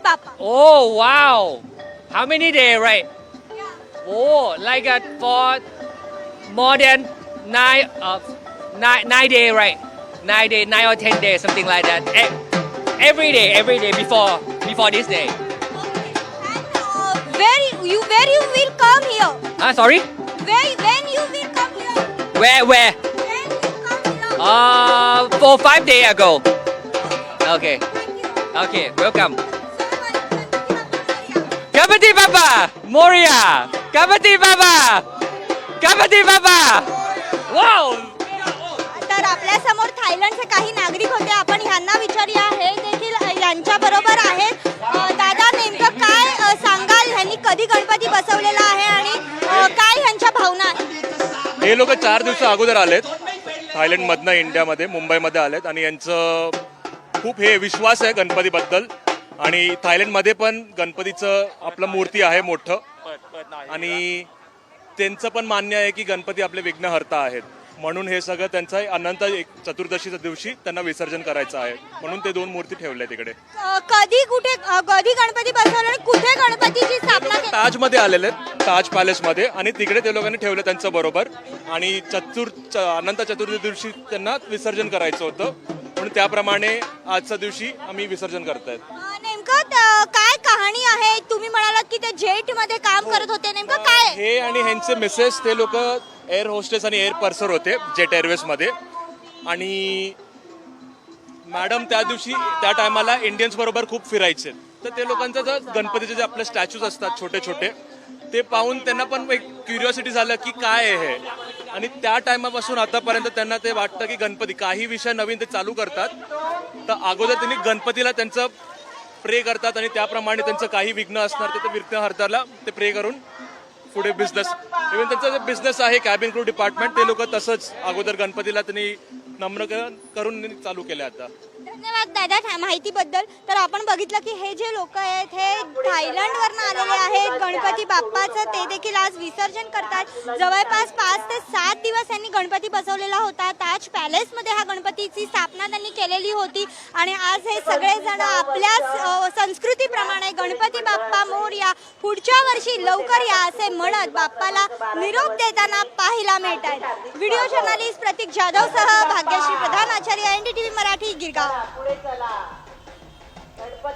Bappa. Oh wow! How many days, right? Oh, like for more than 9 days, right? 9 days, 9 or 10 days, something like that. Every day before this day. And where you will come here? Sorry? When you will come here? Where? When you come here? 4-5 days ago. Okay. Thank you. Okay. Welcome. So, Ganpati Bappa Moria. Ganpati Bappa. Ganpati Bappa. Wow. तर आपल्या समोर थायलंडचे काही नागरिक होते. आपण ह्यांना विचारूया. हे देखील यांच्या बरोबर आहेत. दादा, नेमकं काय सांगाल, ह्यांनी कधी गणपती बसवलेला आहे आणि काय ह्यांच्या भावना आहेत? हे लोक 4 दिवस अगोदर आलेत थायलंडमधनं इंडियामध्ये मुंबईमध्ये आलेत आणि यांचं खूप हे विश्वास आहे गणपतीबद्दल. आणि थायलंडमध्ये पण गणपतीचं आपलं मूर्ती आहे मोठं आणि त्यांचं पण मान्य आहे की गणपती आपले विघ्नहर्ता आहेत. म्हणून हे सगळं त्यांचं अनंत चतुर्दशीच्या दिवशी त्यांना विसर्जन करायचं आहे म्हणून ते 2 मूर्ती ठेवल्या तिकडे. कधी गणपती बसवला आणि कुठे गणपतीची स्थापना केली? ताजमध्ये आलेले आहेत, ताज पॅलेसमध्ये, आणि तिकडे ते लोकांनी ठेवलं त्यांचं बरोबर. आणि अनंत चतुर्दशी दिवशी त्यांना विसर्जन करायचं होतं म्हणून त्याप्रमाणे आजच्या दिवशी आम्ही विसर्जन करतायत. नेमकं काय कहाणी आहे? तुम्ही म्हणालात की ते जेट मध्ये काम करत होते, नेमकं काय? हे आणि ह्यांचे मिसेस ते लोक एअर होस्टेस आणि एअर पर्सर होते जेट एअरवेज मध्ये. आणि मॅडम त्या दिवशी त्या टायमाला इंडियन्स बरोबर खूप फिरायचे. तर ते लोकांचं जर गणपतीचे जे आपले स्टॅच्यूज असतात छोटे छोटे ते पाहून त्यांना पण एक क्युरिओसिटी झालं की काय आहे हे. आणि त्या टायमापासून आतापर्यंत त्यांना ते वाटतं की गणपती काही विषय नवीन ते चालू करतात तर अगोदर त्यांनी गणपतीला त्यांचं प्रे करतात आणि त्याप्रमाणे त्यांचं काही विघ्न असणार तर ते विघ्नहर्त्याला ते प्रे करून पुढे बिझनेस, इव्हन त्यांचा जे बिझनेस आहे कॅबिन क्रू डिपार्टमेंट, ते लोक तसंच अगोदर गणपतीला त्यांनी नम्रकरण करून चालू केले. आता धन्यवाद दादा माहितीबद्दल. तर आपण बघितलं की हे जे लोक आहेत हे थायलंडवरनं आलेले आहेत. गणपती बाप्पाचं ते देखील आज विसर्जन करतात. जवळपास 5 ते 7 दिवस यांनी गणपती बसवलेला होता. ताज पॅलेसमध्ये हा गणपतीची स्थापना त्यांनी केलेली होती आणि आज हे सगळेजण आपल्या संस्कृतीप्रमाणे गणपती बाप्पा मोरया, पुढच्या वर्षी लवकर या असे म्हणत बाप्पाला निरोप देताना पाहायला मिळत आहेत. व्हिडिओ जर्नलिस्ट प्रतीक जाधवसह भाग्यश्री प्रधान, आचार्य, NDTV मराठी, गिरगाव.